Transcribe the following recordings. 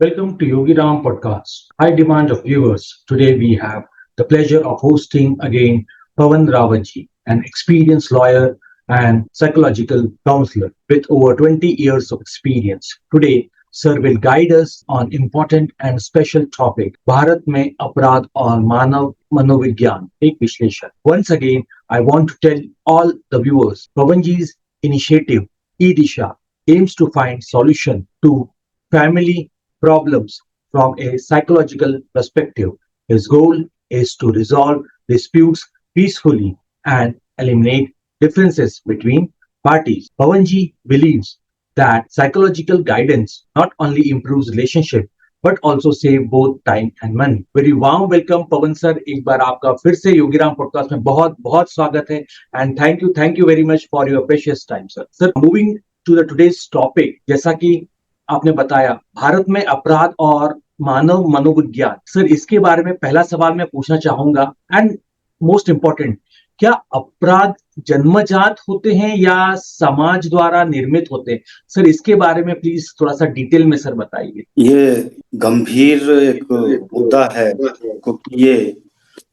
Welcome to Yogi Ram Podcast. High demand of viewers. Today we have the pleasure of hosting again Pawan Rawatji, an experienced lawyer and psychological counselor with over 20 years of experience. Today, Sir will guide us on important and special topic Bharat में अपराध और मानव मनोविज्ञान एक विश्लेषण. Once again, I want to tell all the viewers, Pawanji's initiative eDisha aims to find solution to family problems from a psychological perspective. His goal is to resolve disputes peacefully and eliminate differences between parties. Pawanji believes that psychological guidance not only improves relationship but also save both time and money. Very warm welcome Pawan sir, एक बार आपका फिर से Yogiram podcast में बहुत बहुत स्वागत है and thank you very much for your precious time sir. Sir, moving to the today's topic, जैसा कि आपने बताया भारत में अपराध और मानव मनोविज्ञान. सर, इसके बारे में पहला सवाल मैं पूछना चाहूंगा एंड मोस्ट इम्पोर्टेंट, क्या अपराध जन्मजात होते हैं या समाज द्वारा निर्मित होते हैं? सर, इसके बारे में प्लीज थोड़ा सा डिटेल में सर बताइए. ये गंभीर एक मुद्दा है क्योंकि ये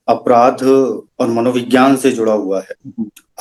अपराध और मनोविज्ञान से जुड़ा हुआ है.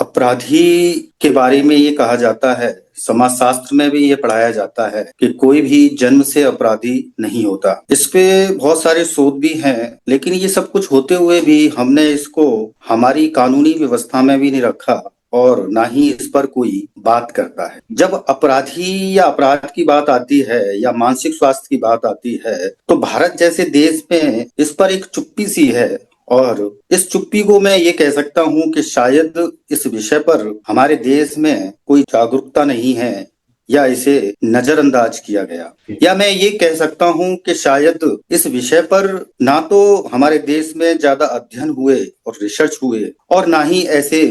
अपराधी के बारे में ये कहा जाता है, समाजशास्त्र में भी ये पढ़ाया जाता है कि कोई भी जन्म से अपराधी नहीं होता. इस पे बहुत सारे शोध भी हैं, लेकिन ये सब कुछ होते हुए भी हमने इसको हमारी कानूनी व्यवस्था में भी नहीं रखा और ना ही इस पर कोई बात करता है. जब अपराधी या अपराध की बात आती है या मानसिक स्वास्थ्य की बात आती है तो भारत जैसे देश में इस पर एक चुप्पी सी है और इस चुप्पी को मैं ये कह सकता हूँ कि शायद इस विषय पर हमारे देश में कोई जागरूकता नहीं है या इसे नजरअंदाज किया गया, या मैं ये कह सकता हूँ कि शायद इस विषय पर ना तो हमारे देश में ज्यादा अध्ययन हुए और रिसर्च हुए और ना ही ऐसे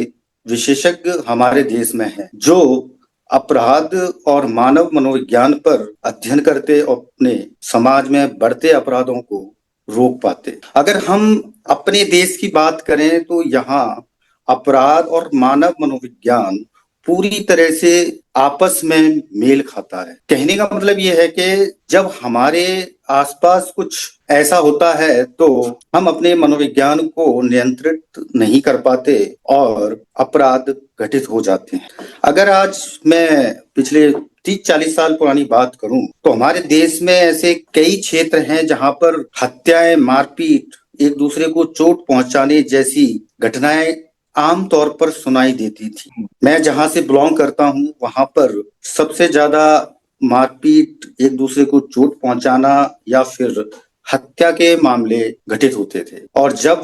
विशेषज्ञ हमारे देश में हैं जो अपराध और मानव मनोविज्ञान पर अध्ययन करते और अपने समाज में बढ़ते अपराधों को रोक पाते. अगर हम अपने देश की बात करें तो यहाँ अपराध और मानव मनोविज्ञान पूरी तरह से आपस में मेल खाता है. कहने का मतलब ये है कि जब हमारे आसपास कुछ ऐसा होता है तो हम अपने मनोविज्ञान को नियंत्रित नहीं कर पाते और अपराध घटित हो जाते हैं. अगर आज मैं पिछले 30-40 साल पुरानी बात करूं तो हमारे देश में ऐसे कई क्षेत्र हैं जहां पर हत्याएं, मारपीट, एक दूसरे को चोट पहुंचाने जैसी घटनाएं आम तौर पर सुनाई देती थी. मैं जहां से बिलोंग करता हूं वहां पर सबसे ज्यादा मारपीट, एक दूसरे को चोट पहुंचाना या फिर हत्या के मामले घटित होते थे. और जब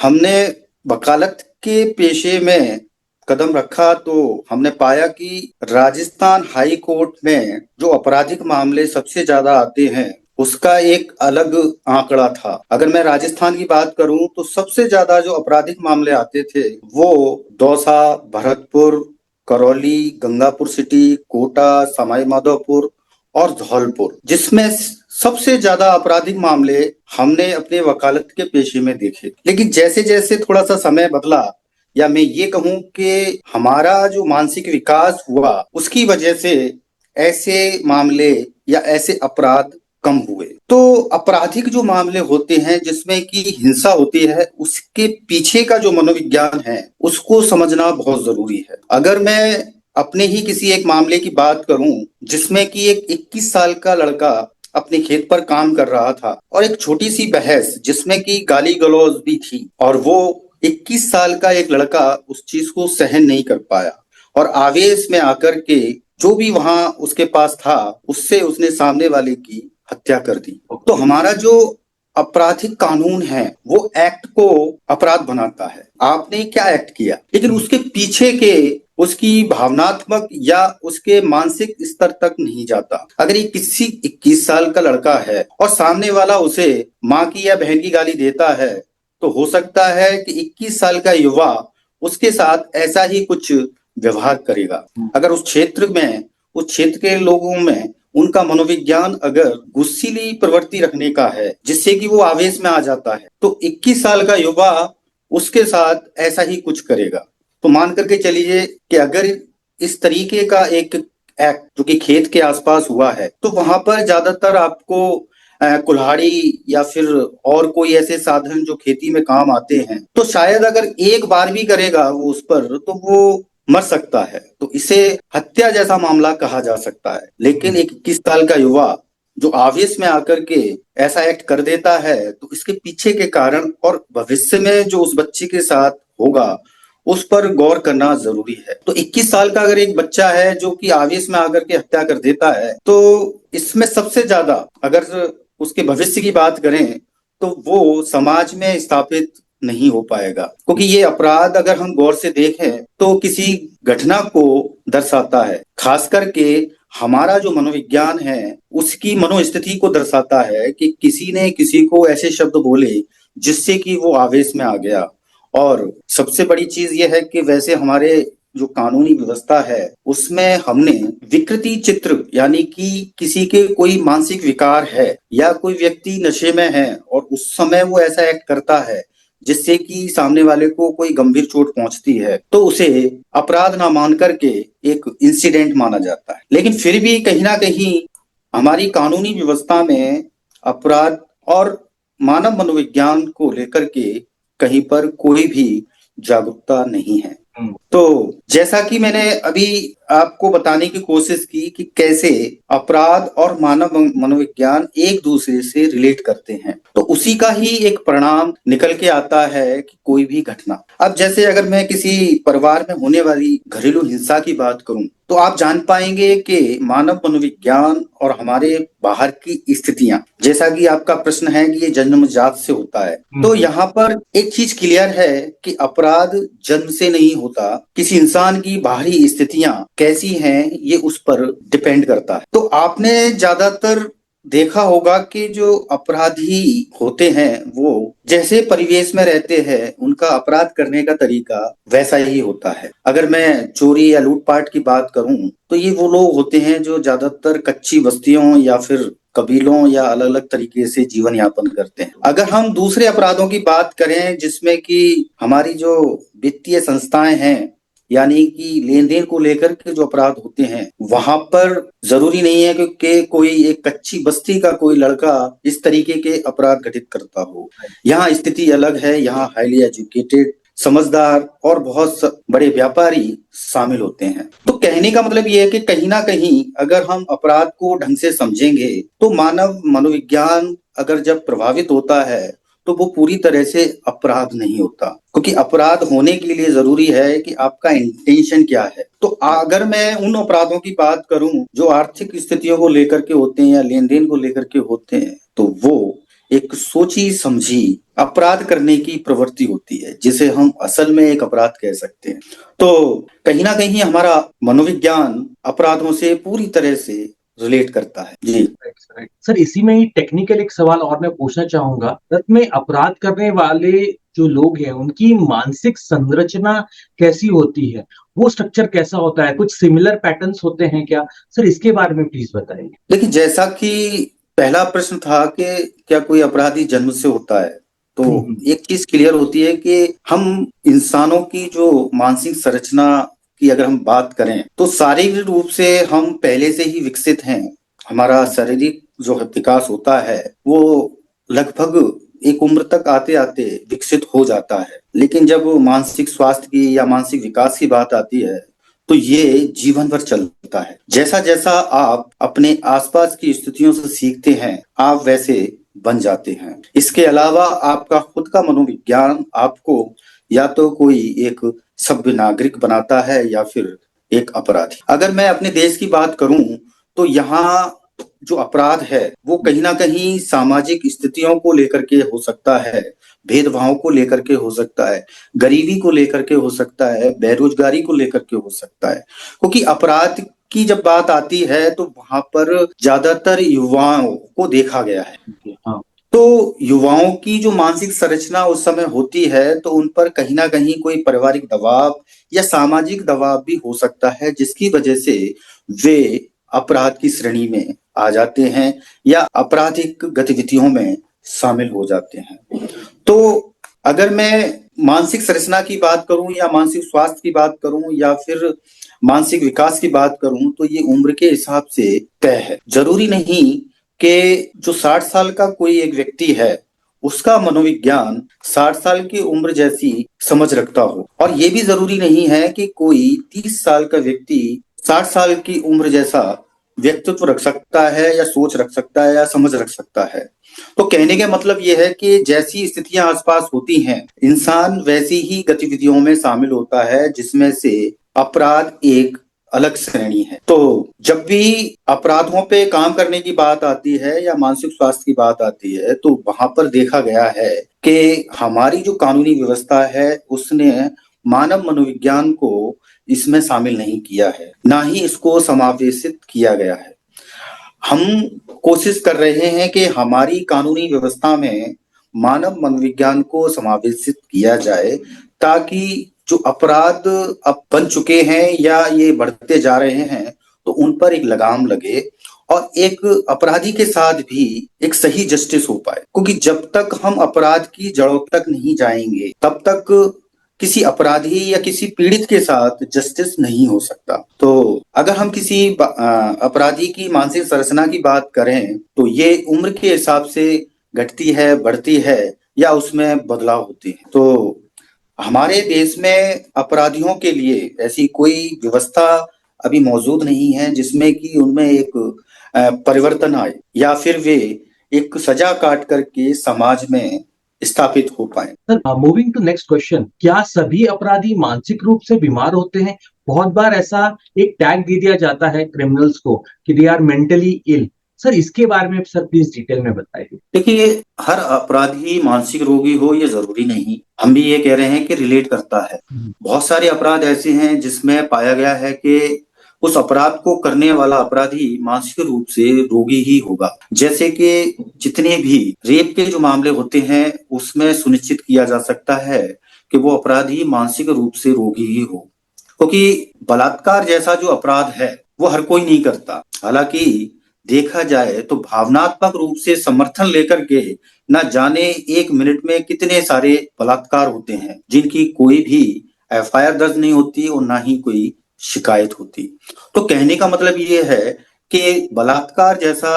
हमने वकालत के पेशे में कदम रखा तो हमने पाया कि राजस्थान हाई कोर्ट में जो आपराधिक मामले सबसे ज्यादा आते हैं उसका एक अलग आंकड़ा था. अगर मैं राजस्थान की बात करूं तो सबसे ज्यादा जो आपराधिक मामले आते थे वो दौसा, भरतपुर, करौली, गंगापुर सिटी, कोटा, सवाई माधोपुर और धौलपुर, जिसमें सबसे ज्यादा आपराधिक मामले हमने अपने वकालत के पेशे में देखे. लेकिन जैसे जैसे थोड़ा सा समय बदला या मैं ये कहूं कि हमारा जो मानसिक विकास हुआ उसकी वजह से ऐसे मामले या ऐसे अपराध कम हुए. तो आपराधिक जो मामले होते हैं जिसमें कि हिंसा होती है उसके पीछे का जो मनोविज्ञान है उसको समझना बहुत जरूरी है. अगर मैं अपने ही किसी एक मामले की बात करूं जिसमें कि एक 21 साल का लड़का अपने खेत पर काम कर रहा था और एक छोटी सी बहस जिसमें कि गाली गलौज भी थी और वो 21 साल का एक लड़का उस चीज को सहन नहीं कर पाया और आवेश में आकर के जो भी वहां उसके पास था उससे उसने सामने वाले की हत्या कर दी. तो हमारा जो आपराधिक कानून है वो एक्ट को अपराध बनाता है. आपने क्या एक्ट किया, लेकिन उसके पीछे के उसकी भावनात्मक या उसके मानसिक स्तर तक नहीं जाता. अगर ये किसी 21 साल का लड़का है और सामने वाला उसे माँ की या बहन की गाली देता है तो हो सकता है कि 21 साल का युवा उसके साथ ऐसा ही कुछ व्यवहार करेगा. अगर उस क्षेत्र के लोगों में उनका मनोविज्ञान अगर गुस्सीली प्रवृत्ति रखने का है जिससे कि वो आवेश में आ जाता है तो 21 साल का युवा उसके साथ ऐसा ही कुछ करेगा. तो मान करके चलिए कि अगर इस तरीके का एक एक्ट जो कि खेत के आसपास हुआ है तो वहां पर ज्यादातर आपको कुल्हाड़ी या फिर और कोई ऐसे साधन जो खेती में काम आते हैं, तो शायद अगर एक बार भी करेगा वो उस पर, तो वो मर सकता है। तो इसे हत्या जैसा मामला कहा जा सकता है। लेकिन एक 21 साल का युवा जो आवेश में आकर के ऐसा एक्ट कर देता है, तो इसके पीछे के कारण और भविष्य में जो उस बच्चे के साथ होगा उस पर गौर करना जरूरी है। तो 21 साल का अगर एक बच्चा है जो कि आवेश में आकर के हत्या कर देता है, तो इसमें सबसे ज्यादा अगर उसके भविष्य की बात करें तो वो समाज में स्थापित नहीं हो पाएगा, क्योंकि ये अपराध अगर हम गौर से देखें तो किसी घटना को दर्शाता है, खास करके हमारा जो मनोविज्ञान है उसकी मनोस्थिति को दर्शाता है कि किसी ने किसी को ऐसे शब्द बोले जिससे कि वो आवेश में आ गया। और सबसे बड़ी चीज ये है कि वैसे हमारे जो कानूनी व्यवस्था है उसमें हमने विकृति चित्र, यानी कि किसी के कोई मानसिक विकार है या कोई व्यक्ति नशे में है और उस समय वो ऐसा एक्ट करता है जिससे कि सामने वाले को कोई गंभीर चोट पहुंचती है, तो उसे अपराध ना मान करके एक इंसिडेंट माना जाता है। लेकिन फिर भी कहीं ना कहीं हमारी कानूनी व्यवस्था में अपराध और मानव मनोविज्ञान को लेकर के कहीं पर कोई भी जागरूकता नहीं है। तो जैसा कि मैंने अभी आपको बताने की कोशिश की कि कैसे अपराध और मानव मनोविज्ञान एक दूसरे से रिलेट करते हैं, तो उसी का ही एक परिणाम निकल के आता है कि कोई भी घटना। अब जैसे अगर मैं किसी परिवार में होने वाली घरेलू हिंसा की बात करूं, तो आप जान पाएंगे कि मानव मनोविज्ञान और हमारे बाहर की स्थितियां, जैसा कि आपका प्रश्न है कि ये जन्मजात से होता है, तो यहाँ पर एक चीज क्लियर है कि अपराध जन्म से नहीं होता, किसी इंसान की बाहरी स्थितियां कैसी हैं ये उस पर डिपेंड करता है। तो आपने ज्यादातर देखा होगा कि जो अपराधी होते हैं वो जैसे परिवेश में रहते हैं उनका अपराध करने का तरीका वैसा ही होता है। अगर मैं चोरी या लूटपाट की बात करूं तो ये वो लोग होते हैं जो ज्यादातर कच्ची बस्तियों या फिर कबीलों या अलग अलग तरीके से जीवन यापन करते हैं। अगर हम दूसरे अपराधों की बात करें जिसमें कि हमारी जो वित्तीय संस्थाएं हैं, यानी कि लेन देन को लेकर के जो अपराध होते हैं, वहां पर जरूरी नहीं है कि कोई एक कच्ची बस्ती का कोई लड़का इस तरीके के अपराध घटित करता हो। यहाँ स्थिति अलग है। यहाँ हाईली एजुकेटेड, समझदार और बहुत बड़े व्यापारी शामिल होते हैं। तो कहने का मतलब ये है कि कहीं ना कहीं अगर हम अपराध को ढंग से समझेंगे तो मानव मनोविज्ञान अगर जब प्रभावित होता है तो वो पूरी तरह से अपराध नहीं होता, क्योंकि अपराध होने के लिए जरूरी है कि आपका इंटेंशन क्या है। तो अगर मैं उन अपराधों की बात करूं जो आर्थिक स्थितियों को लेकर के होते हैं या लेन देन को लेकर के होते हैं, तो वो एक सोची समझी अपराध करने की प्रवृत्ति होती है जिसे हम असल में एक अपराध कह सकते हैं। तो कहीं ना कहीं हमारा मनोविज्ञान अपराधों से पूरी तरह से रिलेट करता है। जी सर, इसी में ही टेक्निकल एक सवाल और मैं पूछना चाहूंगा, में अपराध करने वाले जो लोग हैं उनकी मानसिक संरचना कैसी होती है, वो स्ट्रक्चर कैसा होता है, कुछ सिमिलर पैटर्न्स होते हैं क्या? सर, इसके बारे में प्लीज बताइए। देखिए, जैसा कि पहला प्रश्न था कि क्या कोई अपराधी जन्म से होता है, तो एक चीज क्लियर होती है कि हम इंसानों की जो मानसिक संरचना की अगर हम बात करें तो शारीरिक रूप से हम पहले से ही विकसित हैं। हमारा शारीरिक जो विकास होता है वो लगभग एक उम्र तक आते आते विकसित हो जाता है, लेकिन जब मानसिक स्वास्थ्य की या मानसिक विकास की बात आती है तो ये जीवन भर चलता है। जैसा जैसा आप अपने आसपास की स्थितियों से सीखते हैं आप वैसे बन जाते हैं। इसके अलावा आपका खुद का मनोविज्ञान आपको या तो कोई एक सभ्य नागरिक बनाता है या फिर एक अपराधी। अगर मैं अपने देश की बात करूं तो यहाँ जो अपराध है वो कहीं ना कहीं सामाजिक स्थितियों को लेकर के हो सकता है, भेदभाव को लेकर के हो सकता है, गरीबी को लेकर के हो सकता है, बेरोजगारी को लेकर के हो सकता है। क्योंकि अपराध की जब बात आती है तो वहां पर ज्यादातर युवाओं को देखा गया है। तो युवाओं की जो मानसिक संरचना उस समय होती है तो उन पर कहीं ना कहीं कोई पारिवारिक दबाव या सामाजिक दबाव भी हो सकता है, जिसकी वजह से वे अपराध की श्रेणी में आ जाते हैं या आपराधिक गतिविधियों में शामिल हो जाते हैं। तो अगर मैं मानसिक संरचना की बात करूं या मानसिक स्वास्थ्य की बात करूं या फिर मानसिक विकास की बात करूं तो ये उम्र के हिसाब से तय है। जरूरी नहीं कि जो 60 साल का कोई एक व्यक्ति है उसका मनोविज्ञान 60 साल की उम्र जैसी समझ रखता हो, और ये भी जरूरी नहीं है कि कोई 30 साल का व्यक्ति 60 साल की उम्र जैसा व्यक्तित्व रख सकता है या सोच रख सकता है या समझ रख सकता है। तो कहने का मतलब ये है कि जैसी स्थितियां आसपास होती हैं, इंसान वैसी ही गतिविधियों में शामिल होता है जिसमें से अपराध एक अलग श्रेणी है। तो जब भी अपराधों पे काम करने की बात आती है या मानसिक स्वास्थ्य की बात आती है, तो वहां पर देखा गया है कि हमारी जो कानूनी व्यवस्था है उसने मानव मनोविज्ञान को इसमें शामिल नहीं किया है, ना ही इसको समावेशित किया गया है। हम कोशिश कर रहे हैं कि हमारी कानूनी व्यवस्था में मानव मनोविज्ञान को समावेशित किया जाए, ताकि जो अपराध अब बन चुके हैं या ये बढ़ते जा रहे हैं तो उन पर एक लगाम लगे और एक अपराधी के साथ भी एक सही जस्टिस हो पाए। क्योंकि जब तक हम अपराध की जड़ों तक नहीं जाएंगे तब तक किसी अपराधी या किसी पीड़ित के साथ जस्टिस नहीं हो सकता। तो अगर हम किसी अपराधी की मानसिक संरचना की बात करें तो ये उम्र के हिसाब से घटती है, बढ़ती है या उसमें बदलाव होते हैं। तो हमारे देश में अपराधियों के लिए ऐसी कोई व्यवस्था अभी मौजूद नहीं है जिसमें कि उनमें एक परिवर्तन आए या फिर वे एक सजा काट करके समाज में स्थापित हो पाए। Sir, moving to next question, क्या सभी अपराधी मानसिक रूप से बीमार होते हैं? बहुत बार ऐसा एक टैग दे दिया जाता है क्रिमिनल्स को कि they are mentally ill. Sir, इसके बारे में सर प्लीज डिटेल में बताइए। देखिए, हर अपराधी मानसिक रोगी हो ये जरूरी नहीं, हम भी ये कह रहे हैं कि रिलेट करता है। बहुत सारे अपराध ऐसे हैं जिसमें पाया गया है कि उस अपराध को करने वाला अपराधी मानसिक रूप से रोगी ही होगा। जैसे कि जितने भी रेप के जो मामले होते हैं उसमें सुनिश्चित किया जा सकता है कि वो अपराधी मानसिक रूप से रोगी ही हो, क्योंकि बलात्कार जैसा जो अपराध है वो हर कोई नहीं करता। हालांकि देखा जाए तो भावनात्मक रूप से समर्थन लेकर के न जाने एक मिनट में कितने सारे बलात्कार होते हैं जिनकी कोई भी एफआईआर दर्ज नहीं होती और ना ही कोई शिकायत होती। तो कहने का मतलब ये है कि बलात्कार जैसा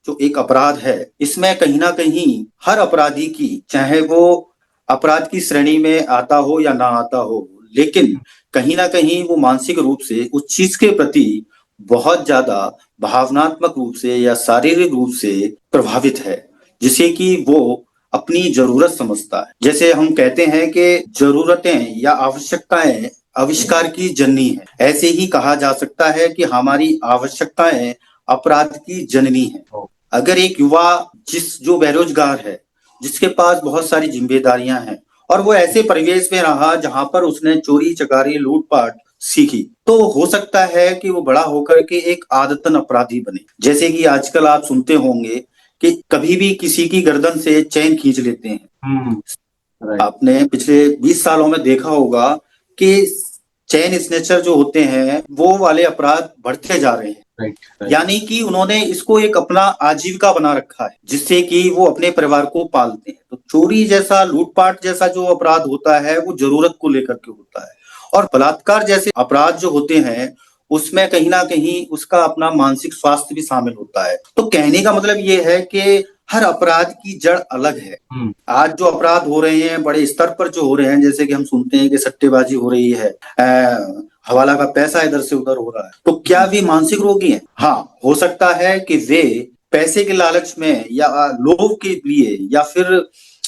जो एक अपराध है इसमें कहीं ना कहीं हर अपराधी की, चाहे वो अपराध की श्रेणी में आता हो या ना आता हो, लेकिन कहीं ना कहीं वो मानसिक रूप से उस चीज के प्रति बहुत ज्यादा भावनात्मक रूप से या शारीरिक रूप से प्रभावित है, जिसे कि वो अपनी जरूरत समझता है। जैसे हम कहते हैं कि जरूरतें या आवश्यकताएं आविष्कार की जननी है, ऐसे ही कहा जा सकता है कि हमारी आवश्यकताएं अपराध की जननी है। अगर एक युवा जो बेरोजगार है, जिसके पास बहुत सारी जिम्मेदारियां हैं और वो ऐसे परिवेश में रहा जहां पर उसने चोरी चकारी लूटपाट सीखी, तो हो सकता है कि वो बड़ा होकर के एक आदतन अपराधी बने। जैसे कि आजकल आप सुनते होंगे कि कभी भी किसी की गर्दन से चैन खींच लेते हैं। आपने पिछले 20 सालों में देखा होगा कि चैन स्नेचर जो होते हैं वो वाले अपराध बढ़ते जा रहे हैं। यानी कि उन्होंने इसको एक अपना आजीविका बना रखा है जिससे कि वो अपने परिवार को पालते हैं। तो चोरी जैसा, लूटपाट जैसा जो अपराध होता है वो जरूरत को लेकर के होता है, और बलात्कार जैसे अपराध जो होते हैं उसमें कहीं ना कहीं उसका अपना मानसिक स्वास्थ्य भी शामिल होता है। तो कहने का मतलब ये है कि हर अपराध की जड़ अलग है। आज जो अपराध हो रहे हैं बड़े स्तर पर जो हो रहे हैं, जैसे कि हम सुनते हैं कि सट्टेबाजी हो रही है, हवाला का पैसा इधर से उधर हो रहा है, तो क्या वे मानसिक रोगी हैं? हाँ, हो सकता है कि वे पैसे के लालच में या लोभ के लिए या फिर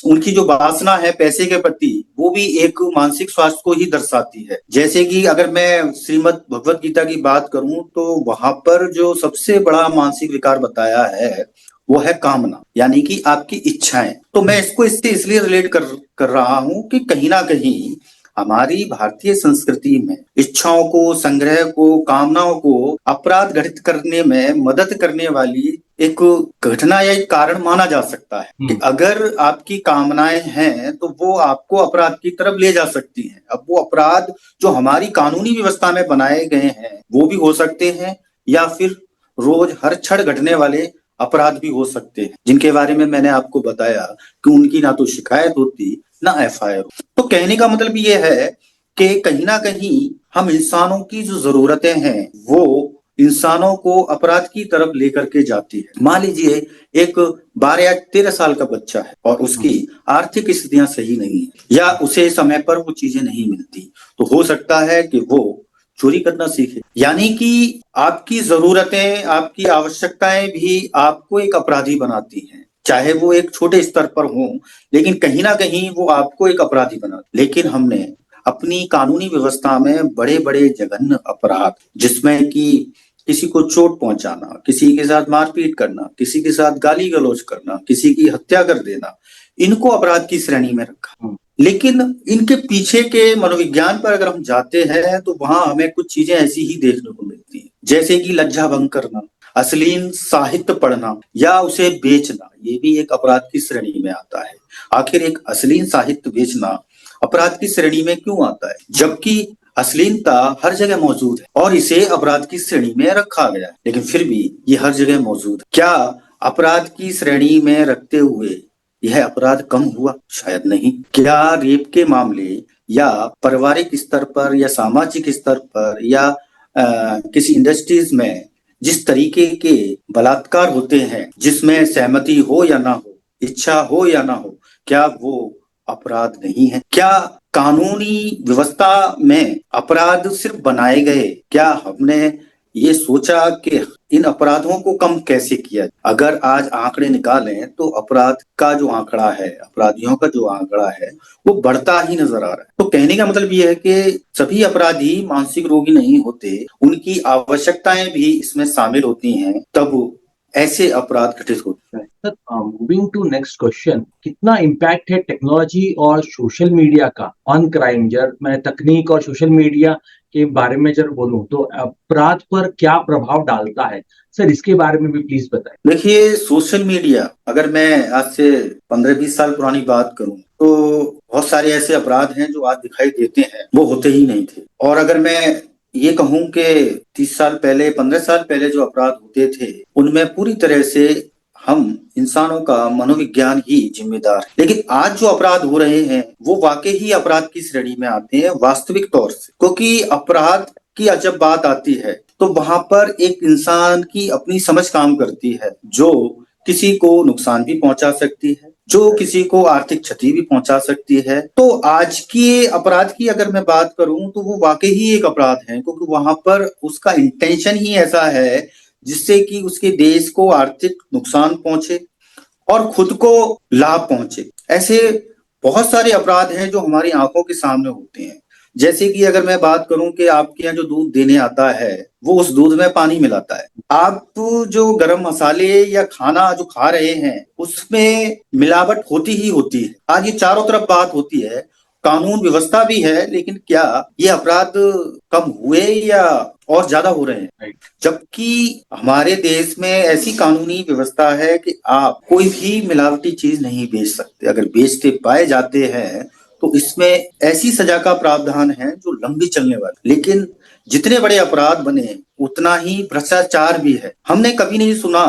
उनकी जो वासना है पैसे के प्रति वो भी एक मानसिक स्वास्थ्य को ही दर्शाती है। जैसे कि अगर मैं श्रीमद् भगवत गीता की बात करूं तो वहां पर जो सबसे बड़ा मानसिक विकार बताया है वो है कामना, यानी कि आपकी इच्छाएं। तो मैं इसको इससे इसलिए रिलेट कर रहा हूं कि कहीं ना कहीं हमारी भारतीय संस्कृति में इच्छाओं को, संग्रह को, कामनाओं को अपराध घटित करने में मदद करने वाली एक घटना या एक कारण माना जा सकता है कि अगर आपकी कामनाएं हैं तो वो आपको अपराध की तरफ ले जा सकती हैं। अब वो अपराध जो हमारी कानूनी व्यवस्था में बनाए गए हैं वो भी हो सकते हैं या फिर रोज हर क्षण घटने वाले अपराध भी हो सकते हैं, जिनके बारे में मैंने आपको बताया कि उनकी ना तो शिकायत होती ना एफआईआर। तो कहने का मतलब ये है कि कहीं ना कहीं हम इंसानों की जो जरूरतें हैं वो इंसानों को अपराध की तरफ लेकर के जाती है। मान लीजिए एक 12 या 13 साल का बच्चा है और उसकी आर्थिक स्थितियां सही नहीं है या उसे समय पर वो चीजें नहीं मिलती, तो हो सकता है कि वो चोरी करना सीखे। यानी कि आपकी जरूरतें, आपकी आवश्यकताएं भी आपको एक अपराधी बनाती हैं, चाहे वो एक छोटे स्तर पर हो, लेकिन कहीं ना कहीं वो आपको एक अपराधी बनाती। लेकिन हमने अपनी कानूनी व्यवस्था में बड़े बड़े जघन्य अपराध, जिसमें कि किसी को चोट पहुंचाना, किसी के साथ मारपीट करना, किसी के साथ गाली गलौज करना, किसी की हत्या कर देना, इनको अपराध की श्रेणी में रखा। लेकिन इनके पीछे के मनोविज्ञान पर अगर हम जाते हैं तो वहां हमें कुछ चीजें ऐसी ही देखने को मिलती हैं, जैसे कि लज्जा भंग करना, अश्लील साहित्य पढ़ना या उसे बेचना, ये भी एक अपराध की श्रेणी में आता है। आखिर एक अश्लील साहित्य बेचना अपराध की श्रेणी में क्यों आता है, जबकि अश्लीलता हर जगह मौजूद है और इसे अपराध की श्रेणी में रखा गया है, लेकिन फिर भी ये हर जगह मौजूद है। क्या अपराध की श्रेणी में रखते हुए यह अपराध कम हुआ? शायद नहीं। क्या रेप के मामले या पारिवारिक स्तर पर या सामाजिक स्तर पर या किसी इंडस्ट्रीज में जिस तरीके के बलात्कार होते हैं, जिसमें सहमति हो या ना हो, इच्छा हो या ना हो, क्या वो अपराध नहीं है? क्या कानूनी व्यवस्था में अपराध सिर्फ बनाए गए? क्या हमने ये सोचा कि इन अपराधों को कम कैसे किया? अगर आज आंकड़े निकालें तो अपराध का जो आंकड़ा है, अपराधियों का जो आंकड़ा है, वो बढ़ता ही नजर आ रहा है। तो कहने का मतलब ये है कि सभी अपराधी मानसिक रोगी नहीं होते, उनकी आवश्यकताएं भी इसमें शामिल होती हैं, तब ऐसे अपराध घटित होते हैं। Sir, moving to next question, कितना इम्पैक्ट है टेक्नोलॉजी और सोशल मीडिया का ऑन क्राइम? जब मैं तकनीक और सोशल मीडिया के बारे में जब बोलूं तो अपराध पर क्या प्रभाव डालता है? सर, इसके बारे में भी प्लीज बताएं। देखिए, सोशल मीडिया, अगर मैं आज से 15-20 साल पुरानी बात करूं तो बहुत सारे ऐसे अपराध हैं जो आज दिखाई देते हैं, वो होते ही नहीं थे। और अगर मैं ये कहूं कि 30 साल पहले, 15 साल पहले जो अपराध होते थे, उनमें पूरी तरह से हम इंसानों का मनोविज्ञान ही जिम्मेदार है। लेकिन आज जो अपराध हो रहे हैं वो वाकई ही अपराध की श्रेणी में आते हैं वास्तविक तौर से, क्योंकि अपराध की जब बात आती है तो वहां पर एक इंसान की अपनी समझ काम करती है, जो किसी को नुकसान भी पहुंचा सकती है, जो किसी को आर्थिक क्षति भी पहुंचा सकती है। तो आज के अपराध की अगर मैं बात करूं तो वो वाकई ही एक अपराध है, क्योंकि वहां पर उसका इंटेंशन ही ऐसा है जिससे कि उसके देश को आर्थिक नुकसान पहुंचे और खुद को लाभ पहुंचे। ऐसे बहुत सारे अपराध हैं जो हमारी आंखों के सामने होते हैं। जैसे कि अगर मैं बात करूं कि आपके यहाँ जो दूध देने आता है वो उस दूध में पानी मिलाता है, आप जो गरम मसाले या खाना जो खा रहे हैं उसमें मिलावट होती ही होती है। आज ये चारों तरफ बात होती है, कानून व्यवस्था भी है, लेकिन क्या ये अपराध कम हुए या और ज्यादा हो रहे हैं? जबकि हमारे देश में ऐसी कानूनी व्यवस्था है कि आप कोई भी मिलावटी चीज नहीं बेच सकते। अगर बेचते पाए जाते हैं तो इसमें ऐसी सजा का प्रावधान है जो लंबी चलने वाली। लेकिन जितने बड़े अपराध बने उतना ही भ्रष्टाचार भी है। हमने कभी नहीं सुना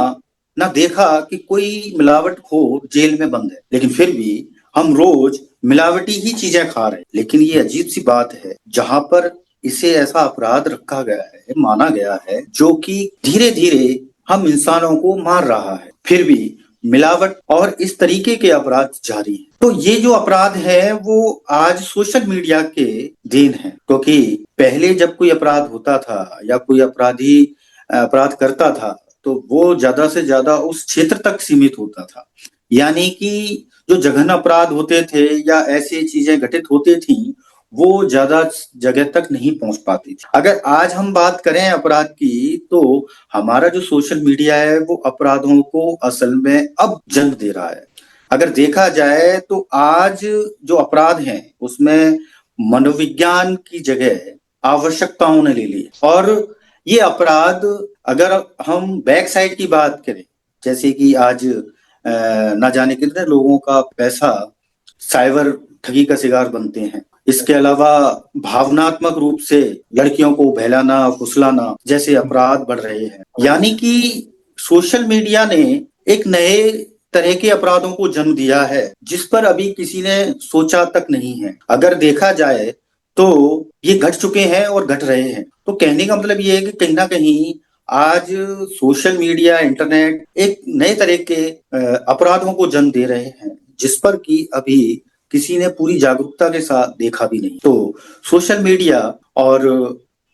ना देखा कि कोई मिलावटखोर जेल में बंद है, लेकिन फिर भी हम रोज मिलावटी ही चीजें खा रहे हैं। लेकिन ये अजीब सी बात है, जहां पर इसे ऐसा अपराध रखा गया है, माना गया है, जो कि धीरे धीरे हम इंसानों को मार रहा है, फिर भी मिलावट और इस तरीके के अपराध जारी है। तो ये जो अपराध है वो आज सोशल मीडिया के देन है, क्योंकि पहले जब कोई अपराध होता था या कोई अपराधी अपराध करता था तो वो ज्यादा से ज्यादा उस क्षेत्र तक सीमित होता था। यानी कि जो जघन्य अपराध होते थे या ऐसी चीजें घटित होती थी वो ज्यादा जगह तक नहीं पहुंच पाती थी। अगर आज हम बात करें अपराध की तो हमारा जो सोशल मीडिया है वो अपराधों को असल में अब जन्म दे रहा है। अगर देखा जाए तो आज जो अपराध हैं उसमें मनोविज्ञान की जगह आवश्यकताओं ने ले ली। और ये अपराध अगर हम बैक साइड की बात करें, जैसे कि आज न जाने कितने लोगों का पैसा साइबर ठगी का शिकार बनते हैं। इसके अलावा भावनात्मक रूप से लड़कियों को बहलाना, फुसलाना जैसे अपराध बढ़ रहे हैं। यानी कि सोशल मीडिया ने एक नए तरह के अपराधों को जन्म दिया है जिस पर अभी किसी ने सोचा तक नहीं है। अगर देखा जाए तो ये घट चुके हैं और घट रहे हैं। तो कहने का मतलब ये है कि कहीं ना कहीं आज सोशल मीडिया, इंटरनेट एक नए तरह के अपराधों को जन्म दे रहे हैं, जिस पर कि अभी किसी ने पूरी जागरूकता के साथ देखा भी नहीं। तो सोशल मीडिया और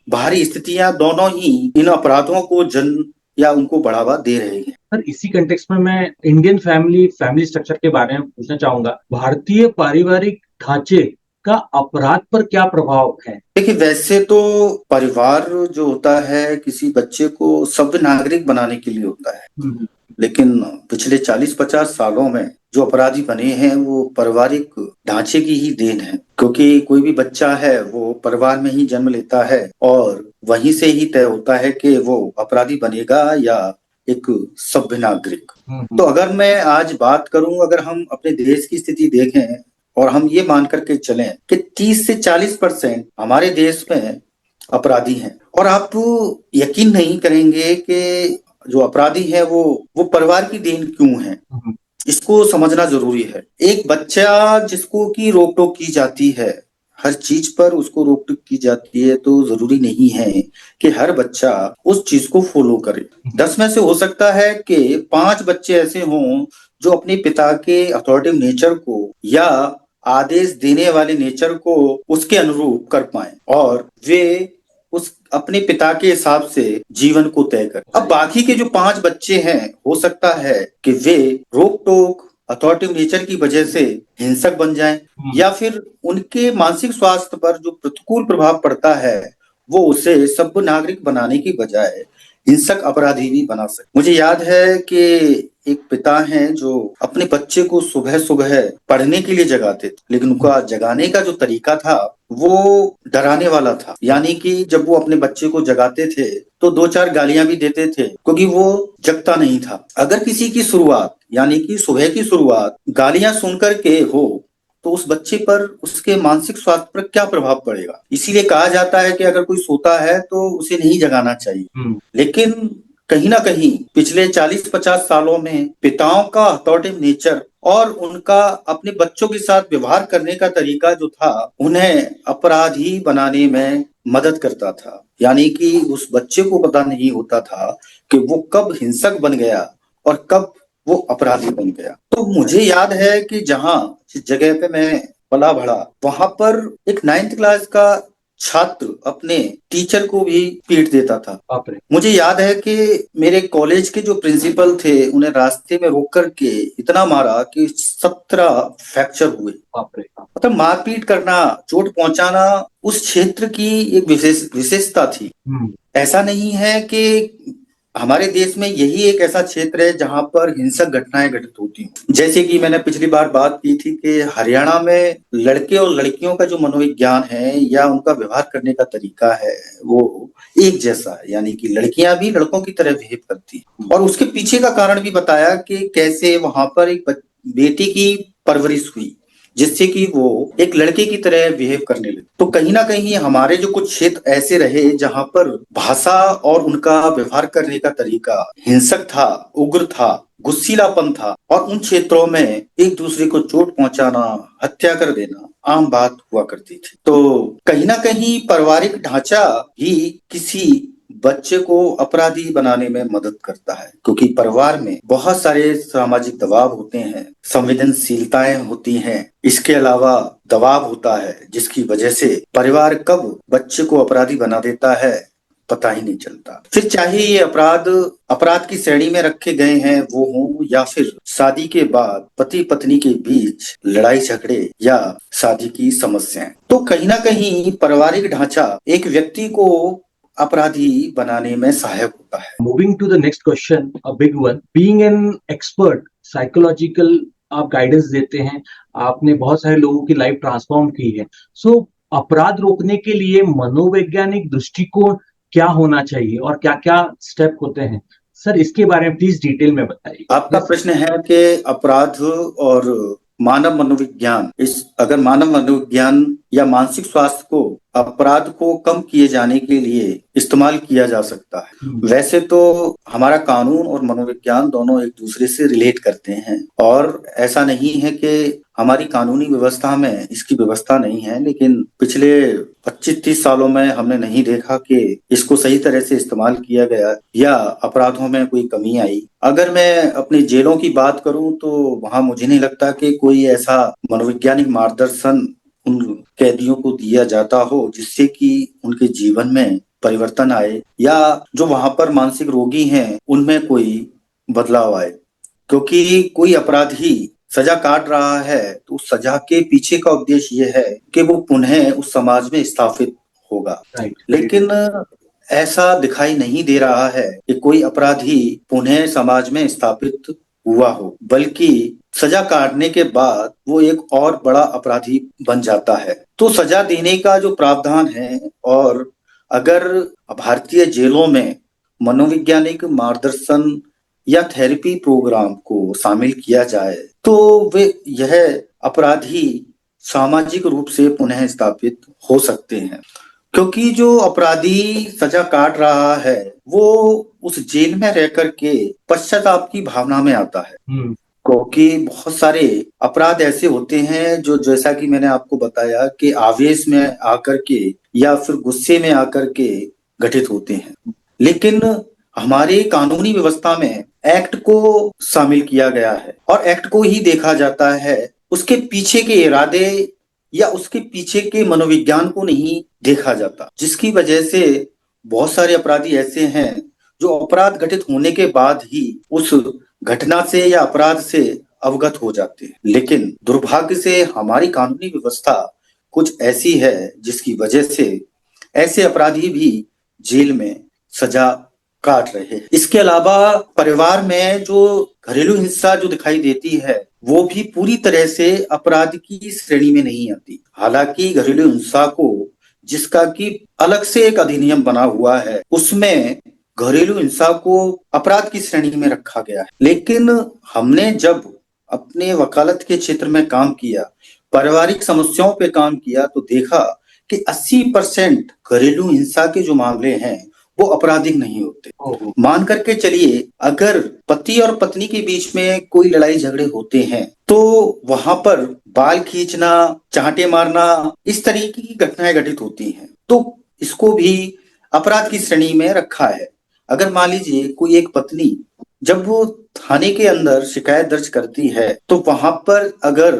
बाहरी स्थितियां दोनों ही इन अपराधों को जन्म या उनको बढ़ावा दे रहे हैं। सर, इसी कंटेक्स्ट में मैं इंडियन फैमिली स्ट्रक्चर के बारे में पूछना चाहूंगा। भारतीय पारिवारिक ढांचे का अपराध पर क्या प्रभाव है? देखिए, वैसे तो परिवार जो होता है किसी बच्चे को सभ्य नागरिक बनाने के लिए होता है, लेकिन पिछले 40-50 सालों में जो अपराधी बने हैं वो पारिवारिक ढांचे की ही देन है, क्योंकि कोई भी बच्चा है वो परिवार में ही जन्म लेता है और वहीं से ही तय होता है कि वो अपराधी बनेगा या एक सभ्य नागरिक। तो अगर मैं आज बात करूं, अगर हम अपने देश की स्थिति देखें और हम ये मान करके चलें कि 30 से 40% हमारे देश में अपराधी हैं, और आप यकीन नहीं करेंगे कि जो अपराधी है वो परिवार की देन क्यों है, इसको समझना जरूरी है। एक बच्चा जिसको की रोक टोक की जाती है, हर चीज पर उसको रोक टोक की जाती है, तो जरूरी नहीं है कि हर बच्चा उस चीज को फॉलो करे। 10 में से हो सकता है कि 5 बच्चे ऐसे हों जो अपने पिता के अथॉरिटिव नेचर को या आदेश देने वाले नेचर को उसके अनुरूप कर पाए और वे उस अपने पिता के हिसाब से जीवन को तय कर। अब बाकी के जो 5 बच्चे हैं, हो सकता है कि वे रोक टोक अथॉरिटिव नेचर की वजह से हिंसक बन जाएं, या फिर उनके मानसिक स्वास्थ्य पर जो प्रतिकूल प्रभाव पड़ता है वो उसे सभ्य नागरिक बनाने की बजाय हिंसक अपराधी भी बना सकते। मुझे याद है कि एक पिता हैं जो अपने बच्चे को सुबह सुबह पढ़ने के लिए जगाते थे, लेकिन उनका जगाने का जो तरीका था वो डराने वाला था। यानी कि जब वो अपने बच्चे को जगाते थे तो 2-4 गालियां भी देते थे, क्योंकि वो जगता नहीं था। अगर किसी की शुरुआत यानी कि सुबह की शुरुआत गालियां सुनकर के हो तो उस बच्चे पर उसके मानसिक स्वास्थ्य पर क्या प्रभाव पड़ेगा। इसीलिए कहा जाता है कि अगर कोई सोता है तो उसे नहीं जगाना चाहिए। लेकिन कहीं ना कहीं पिछले 40-50 सालों में पिताओं का अथॉरिटिव नेचर और उनका अपने बच्चों के साथ व्यवहार करने का तरीका जो था, उन्हें अपराधी बनाने में मदद करता था। यानी कि उस बच्चे को पता नहीं होता था कि वो कब हिंसक बन गया और कब वो अपराधी बन गया। तो मुझे याद है कि जिस जगह पे मैं पला बढ़ा, वहां पर एक 9th क्लास का छात्र अपने टीचर को भी पीट देता था। मुझे याद है कि मेरे कॉलेज के जो प्रिंसिपल थे उन्हें रास्ते में रोक करके इतना मारा कि 17 फ्रैक्चर हुए। मतलब मारपीट करना, चोट पहुंचाना उस क्षेत्र की एक विशेषता थी। ऐसा नहीं है कि हमारे देश में यही एक ऐसा क्षेत्र है जहां पर हिंसक घटनाएं घटित होती हैं। जैसे कि मैंने पिछली बार बात की थी कि हरियाणा में लड़के और लड़कियों का जो मनोविज्ञान है या उनका व्यवहार करने का तरीका है वो एक जैसा है, यानी कि लड़कियां भी लड़कों की तरह बिहेव करती हैं। और उसके पीछे का कारण भी बताया कि कैसे वहां पर एक बेटी की परवरिश हुई जिससे कि वो एक लड़के की तरह बिहेव करने लगे। तो कहीं ना कहीं हमारे जो कुछ क्षेत्र ऐसे रहे जहां पर भाषा और उनका व्यवहार करने का तरीका हिंसक था, उग्र था, गुस्सीलापन था, और उन क्षेत्रों में एक दूसरे को चोट पहुंचाना, हत्या कर देना आम बात हुआ करती थी। तो कहीं ना कहीं पारिवारिक ढांचा ही किसी बच्चे को अपराधी बनाने में मदद करता है, क्योंकि परिवार में बहुत सारे सामाजिक दबाव होते हैं, संवेदनशीलताएं होती हैं। इसके अलावा दबाव होता है जिसकी वजह से परिवार कब बच्चे को अपराधी बना देता है पता ही नहीं चलता। फिर चाहे ये अपराध की श्रेणी में रखे गए हैं वो हो, या फिर शादी के बाद पति पत्नी के बीच लड़ाई झगड़े या शादी की समस्याएं। तो कहीं ना कहीं पारिवारिक ढांचा एक व्यक्ति को अपराधी बनाने में सहायक होता है। Moving to the next question, a big one, being an expert psychological आप गाइडेंस देते हैं, आपने बहुत सारे लोगों की लाइफ ट्रांसफॉर्म की है। सो अपराध रोकने के लिए मनोवैज्ञानिक दृष्टिकोण क्या होना चाहिए और क्या क्या स्टेप होते हैं? सर, इसके बारे में प्लीज डिटेल में बताइए। आपका प्रश्न है कि अपराध और मानव मनोविज्ञान, अगर मानव मनोविज्ञान या मानसिक स्वास्थ्य को अपराध को कम किए जाने के लिए इस्तेमाल किया जा सकता है। वैसे तो हमारा कानून और मनोविज्ञान दोनों एक दूसरे से रिलेट करते हैं, और ऐसा नहीं है कि हमारी कानूनी व्यवस्था में इसकी व्यवस्था नहीं है, लेकिन पिछले 25-30 सालों में हमने नहीं देखा कि इसको सही तरह से इस्तेमाल किया गया या अपराधों में कोई कमी आई। अगर मैं अपनी जेलों की बात करूं तो वहां मुझे नहीं लगता कि कोई ऐसा मनोवैज्ञानिक मार्गदर्शन उन कैदियों को दिया जाता हो जिससे कि उनके जीवन में परिवर्तन आए या जो वहां पर मानसिक रोगी हैं उनमें कोई बदलाव आए। क्योंकि कोई अपराधी सजा काट रहा है तो उस सजा के पीछे का उद्देश्य ये है कि वो पुनः उस समाज में स्थापित होगा। राइट। लेकिन ऐसा दिखाई नहीं दे रहा है कि कोई अपराधी पुनः समाज में स्थापित हुआ हो, बल्कि सजा काटने के बाद वो एक और बड़ा अपराधी बन जाता है। तो सजा देने का जो प्रावधान है, और अगर भारतीय जेलों में मनोवैज्ञानिक मार्गदर्शन या थेरेपी प्रोग्राम को शामिल किया जाए तो वे यह अपराधी सामाजिक रूप से पुनः स्थापित हो सकते हैं। क्योंकि जो अपराधी सजा काट रहा है वो उस जेल में रह करके पश्चाताप की भावना में आता है। क्योंकि बहुत सारे अपराध ऐसे होते हैं जो, जैसा कि मैंने आपको बताया, कि आवेश में आकर के या फिर गुस्से में आकर के घटित होते हैं। लेकिन हमारे कानूनी व्यवस्था में एक्ट को शामिल किया गया है और एक्ट को ही देखा जाता है, उसके पीछे के इरादे या उसके पीछे के मनोविज्ञान को नहीं देखा जाता, जिसकी वजह से बहुत सारे अपराधी ऐसे हैं जो अपराध घटित होने के बाद ही उस घटना से या अपराध से अवगत हो जाते हैं। लेकिन दुर्भाग्य से हमारी कानूनी व्यवस्था कुछ ऐसी है जिसकी वजह से ऐसे अपराधी भी जेल में सजा काट रहे हैं। इसके अलावा परिवार में जो घरेलू हिंसा जो दिखाई देती है वो भी पूरी तरह से अपराध की श्रेणी में नहीं आती। हालांकि घरेलू हिंसा को, जिसका कि अलग से एक अधिनियम बना हुआ है, उसमें घरेलू हिंसा को अपराध की श्रेणी में रखा गया है। लेकिन हमने जब अपने वकालत के क्षेत्र में काम किया, पारिवारिक समस्याओं पे काम किया, तो देखा कि 80% घरेलू हिंसा के जो मामले हैं वो आपराधिक नहीं होते। मान करके चलिए, अगर पति और पत्नी के बीच में कोई लड़ाई झगड़े होते हैं तो वहां पर बाल खींचना, चांटे मारना, इस तरीके की घटनाएं घटित होती हैं, तो इसको भी अपराध की श्रेणी में रखा है। अगर मान लीजिए कोई एक पत्नी जब वो थाने के अंदर शिकायत दर्ज करती है तो वहां पर अगर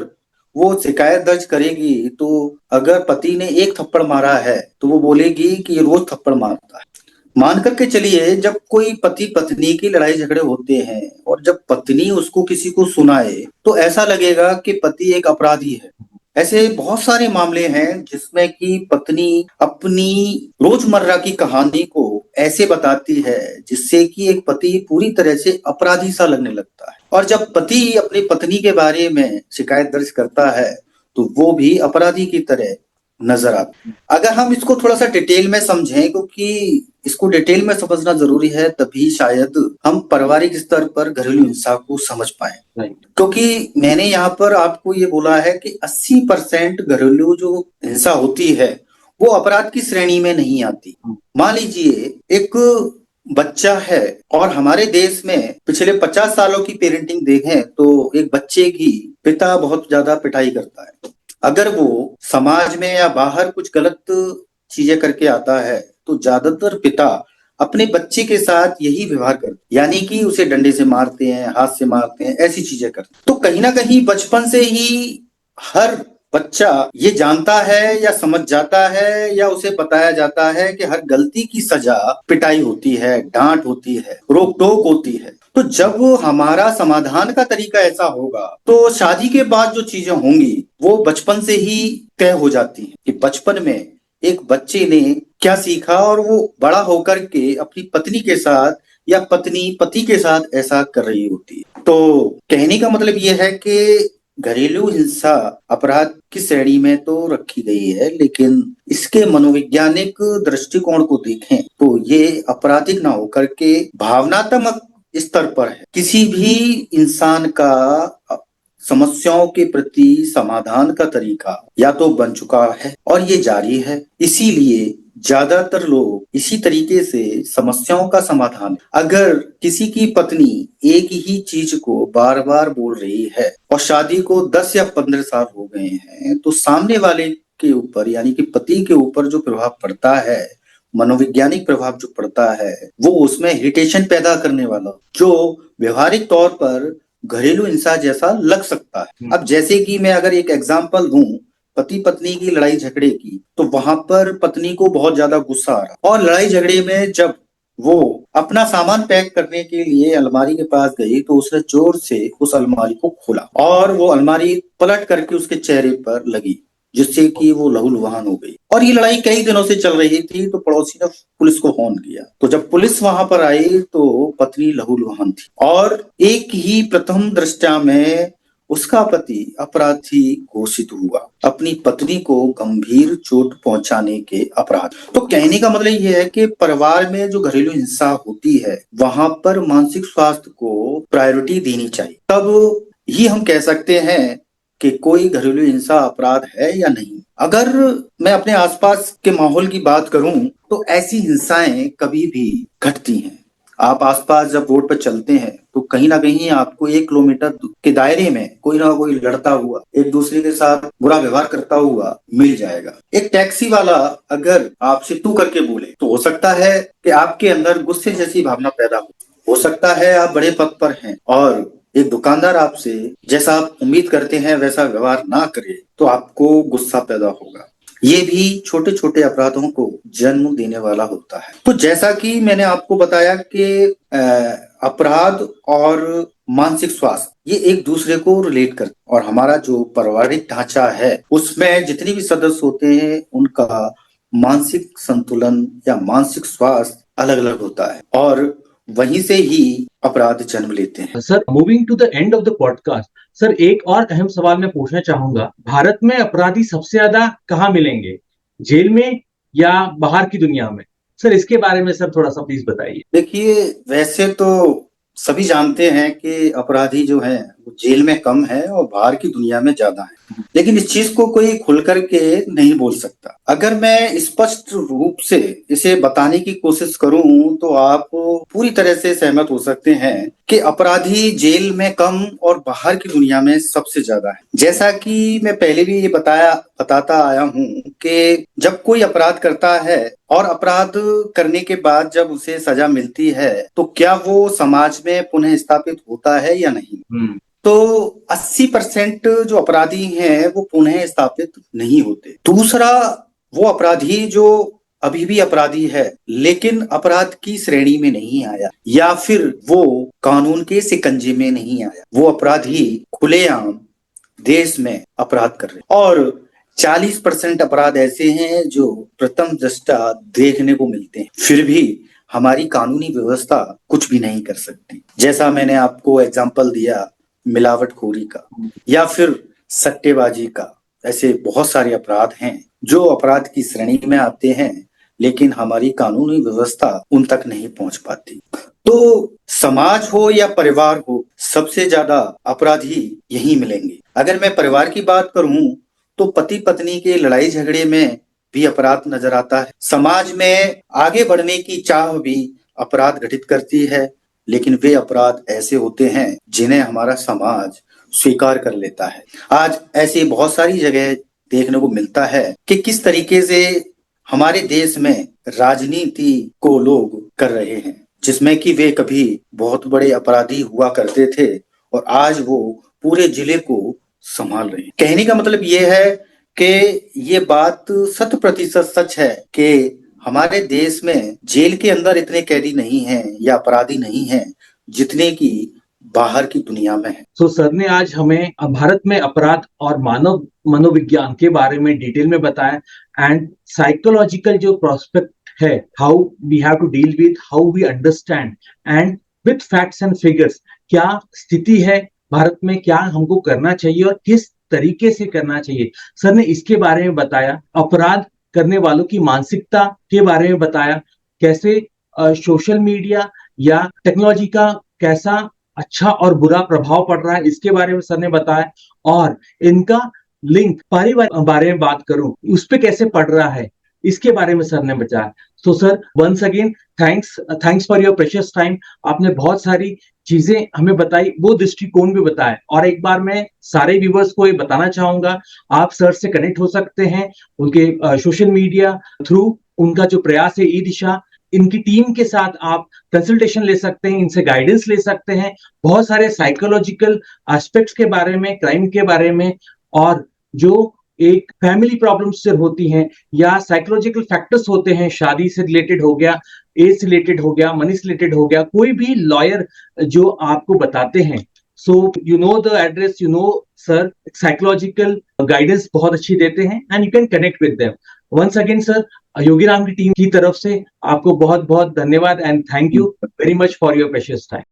वो शिकायत दर्ज करेगी तो अगर पति ने एक थप्पड़ मारा है तो वो बोलेगी कि ये रोज थप्पड़ मारता है। मान करके चलिए, जब कोई पति पत्नी की लड़ाई झगड़े होते हैं और जब पत्नी उसको किसी को सुनाए तो ऐसा लगेगा कि पति एक अपराधी है। ऐसे बहुत सारे मामले हैं जिसमें कि पत्नी अपनी रोजमर्रा की कहानी को ऐसे बताती है जिससे कि एक पति पूरी तरह से अपराधी सा लगने लगता है, और जब पति अपनी पत्नी के बारे में शिकायत दर्ज करता है तो वो भी अपराधी की तरह नजर आता है। अगर हम इसको थोड़ा सा डिटेल में समझें, क्योंकि इसको डिटेल में समझना जरूरी है, तभी शायद हम पारिवारिक स्तर पर घरेलू हिंसा को समझ पाए। क्योंकि मैंने यहाँ पर आपको ये बोला है कि 80% घरेलू जो हिंसा होती है वो अपराध की श्रेणी में नहीं आती। मान लीजिए एक बच्चा है और हमारे देश में पिछले 50 सालों की पेरेंटिंग देखें तो एक बच्चे की पिता बहुत ज्यादा पिटाई करता है। अगर वो समाज में या बाहर कुछ गलत चीजें करके आता है तो ज्यादातर पिता अपने बच्चे के साथ यही व्यवहार करते, यानी कि उसे डंडे से मारते हैं, हाथ से मारते हैं, ऐसी चीजें करते। तो कहीं ना कहीं बचपन से ही हर बच्चा ये जानता है या समझ जाता है या उसे बताया जाता है कि हर गलती की सजा पिटाई होती है, डांट होती है, रोक टोक होती है। तो जब हमारा समाधान का तरीका ऐसा होगा तो शादी के बाद जो चीजें होंगी वो बचपन से ही तय हो जाती हैं कि बचपन में एक बच्चे ने क्या सीखा और वो बड़ा होकर के अपनी पत्नी के साथ या पत्नी पति के साथ ऐसा कर रही होती है। तो कहने का मतलब ये है कि घरेलू हिंसा अपराध की श्रेणी में तो रखी गई है, लेकिन इसके मनोवैज्ञानिक दृष्टिकोण को देखें तो ये आपराधिक ना होकर के भावनात्मक स्तर पर है। किसी भी इंसान का समस्याओं के प्रति समाधान का तरीका या तो बन चुका है और ये जारी है। इसीलिए ज्यादातर लोग इसी तरीके से समस्याओं का समाधान, अगर किसी की पत्नी एक ही चीज को बार बार बोल रही है और शादी को 10 या 15 साल हो गए हैं, तो सामने वाले के ऊपर यानी कि पति के ऊपर जो प्रभाव पड़ता है, मनोवैज्ञानिक प्रभाव जो पड़ता है, वो उसमें इरिटेशन पैदा करने वाला, जो व्यवहारिक तौर पर घरेलू हिंसा जैसा लग सकता है। अब जैसे कि मैं अगर एक एग्जांपल दूं पति पत्नी की लड़ाई झगड़े की, तो वहां पर पत्नी को बहुत ज्यादा गुस्सा आ रहा और लड़ाई झगड़े में जब वो अपना सामान पैक करने के लिए अलमारी के पास गई, तो उसने जोर से उस अलमारी को खोला और वो अलमारी पलट करके उसके चेहरे पर लगी, जिससे कि वो लहूलुहान हो गई। और ये लड़ाई कई दिनों से चल रही थी, तो पड़ोसी ने पुलिस को फोन किया। तो जब पुलिस वहां पर आई तो पत्नी लहूलुहान थी और एक ही प्रथम दृष्टया में उसका पति अपराधी घोषित हुआ, अपनी पत्नी को गंभीर चोट पहुंचाने के अपराध। तो कहने का मतलब यह है कि परिवार में जो घरेलू हिंसा होती है, वहां पर मानसिक स्वास्थ्य को प्रायोरिटी देनी चाहिए। तब ही हम कह सकते हैं कि कोई घरेलू हिंसा अपराध है या नहीं। अगर मैं अपने आसपास के माहौल की बात करूं, तो ऐसी हिंसाएं कभी भी घटती हैं। आप आसपास जब रोड पर चलते हैं, तो कहीं ना कहीं आपको 1 किलोमीटर के दायरे में कोई ना कोई लड़ता हुआ, एक दूसरे के साथ बुरा व्यवहार करता हुआ मिल जाएगा। एक टैक्सी वाला अगर आपसे तू करके बोले, तो हो सकता है कि आपके अंदर गुस्से जैसी भावना पैदा हो सकता है आप बड़े पद पर हैं और एक दुकानदार आपसे जैसा आप उम्मीद करते हैं वैसा व्यवहार ना करे, तो आपको गुस्सा पैदा होगा। ये भी छोटे छोटे अपराधों को जन्म देने वाला होता है। तो जैसा कि मैंने आपको बताया कि अपराध और मानसिक स्वास्थ्य ये एक दूसरे को रिलेट करते हैं, और हमारा जो पारिवारिक ढांचा है उसमें जितने भी सदस्य होते हैं उनका मानसिक संतुलन या मानसिक स्वास्थ्य अलग अलग होता है और वहीं से ही अपराध जन्म लेते हैं। Sir, moving to the end of the podcast, sir एक और अहम सवाल मैं पूछना चाहूंगा। भारत में अपराधी सबसे ज्यादा कहाँ मिलेंगे, जेल में या बाहर की दुनिया में? सर इसके बारे में सर थोड़ा सा प्लीज बताइए। देखिए, वैसे तो सभी जानते हैं कि अपराधी जो है वो जेल में कम है और बाहर की दुनिया में ज्यादा है, लेकिन इस चीज को कोई खुल करके नहीं बोल सकता। अगर मैं स्पष्ट रूप से इसे बताने की कोशिश करूं, तो आप पूरी तरह से सहमत हो सकते हैं कि अपराधी जेल में कम और बाहर की दुनिया में सबसे ज्यादा है। जैसा कि मैं पहले भी ये बताता आया हूं कि जब कोई अपराध करता है और अपराध करने के बाद जब उसे सजा मिलती है, तो क्या वो समाज में पुनः स्थापित होता है या नहीं। तो 80% जो अपराधी हैं वो पुनः स्थापित नहीं होते। दूसरा, वो अपराधी जो अभी भी अपराधी है लेकिन अपराध की श्रेणी में नहीं आया या फिर वो कानून के शिकंजे में नहीं आया, वो अपराधी खुलेआम देश में अपराध कर रहे। और 40% अपराध ऐसे हैं जो प्रथम दृष्टया देखने को मिलते हैं, फिर भी हमारी कानूनी व्यवस्था कुछ भी नहीं कर सकती। जैसा मैंने आपको एग्जाम्पल दिया मिलावटखोरी का या फिर सट्टेबाजी का, ऐसे बहुत सारे अपराध हैं जो अपराध की श्रेणी में आते हैं, लेकिन हमारी कानूनी व्यवस्था उन तक नहीं पहुंच पाती। तो समाज हो या परिवार हो, सबसे ज्यादा अपराधी यही मिलेंगे। अगर मैं परिवार की बात करूं, तो पति पत्नी के लड़ाई झगड़े में भी अपराध नजर आता है। समाज में आगे बढ़ने की चाह भी अपराध घटित करती है, लेकिन वे अपराध ऐसे होते हैं जिन्हें हमारा समाज स्वीकार कर लेता है। आज ऐसी बहुत सारी जगह देखने को मिलता है कि किस तरीके से हमारे देश में राजनीति को लोग कर रहे हैं, जिसमें कि वे कभी बहुत बड़े अपराधी हुआ करते थे और आज वो पूरे जिले को संभाल रहे हैं। कहने का मतलब ये है कि ये बात 100% सच है कि हमारे देश में जेल के अंदर इतने कैदी नहीं हैं या अपराधी नहीं हैं जितने की बाहर की दुनिया में है। तो सर ने आज हमें भारत में अपराध और मानव मनोविज्ञान के बारे में डिटेल में बताया एंड साइकोलॉजिकल जो प्रोस्पेक्ट है, how we have to deal with, how we understand and with facts and figures क्या स्थिति है भारत में, क्या हमको करना चाहिए और किस तरीके से करना चाहिए। सर ने इसके बारे में बताया, अपराध करने वालों की मानसिकता के बारे में बताया, कैसे सोशल मीडिया या टेक्नोलॉजी का कैसा अच्छा और बुरा प्रभाव पड़ रहा है, इसके बारे में सर ने बताया। और इनका लिंक पारिवारिक बारे में बात करूं, उस पे कैसे पड़ रहा है, इसके बारे में सर ने बताया। तो sir once again thanks for your precious time. आपने बहुत सारी चीजें हमें बताई, वो दृष्टिकोण भी बताया। और एक बार मैं सारे व्यूवर्स को ये बताना चाहूंगा, आप सर से कनेक्ट हो सकते हैं उनके सोशल मीडिया थ्रू। उनका जो प्रयास है ई दिशा, इनकी टीम के साथ आप कंसल्टेशन ले सकते हैं, इनसे गाइडेंस ले सकते हैं बहुत सारे साइकोलॉजिकल एस्पेक्ट्स के बारे में, क्राइम के बारे में, और जो एक फैमिली प्रॉब्लम्स से होती हैं या साइकोलॉजिकल फैक्टर्स होते हैं, शादी से रिलेटेड हो गया, एज से रिलेटेड हो गया, मनी से रिलेटेड हो गया, कोई भी लॉयर जो आपको बताते हैं। So you know the address, you know sir, psychological guidance बहुत अच्छी देते हैं and you can connect with them. Once again sir, Yogi Ram की टीम की तरफ से आपको बहुत बहुत धन्यवाद and thank you very much for your precious time.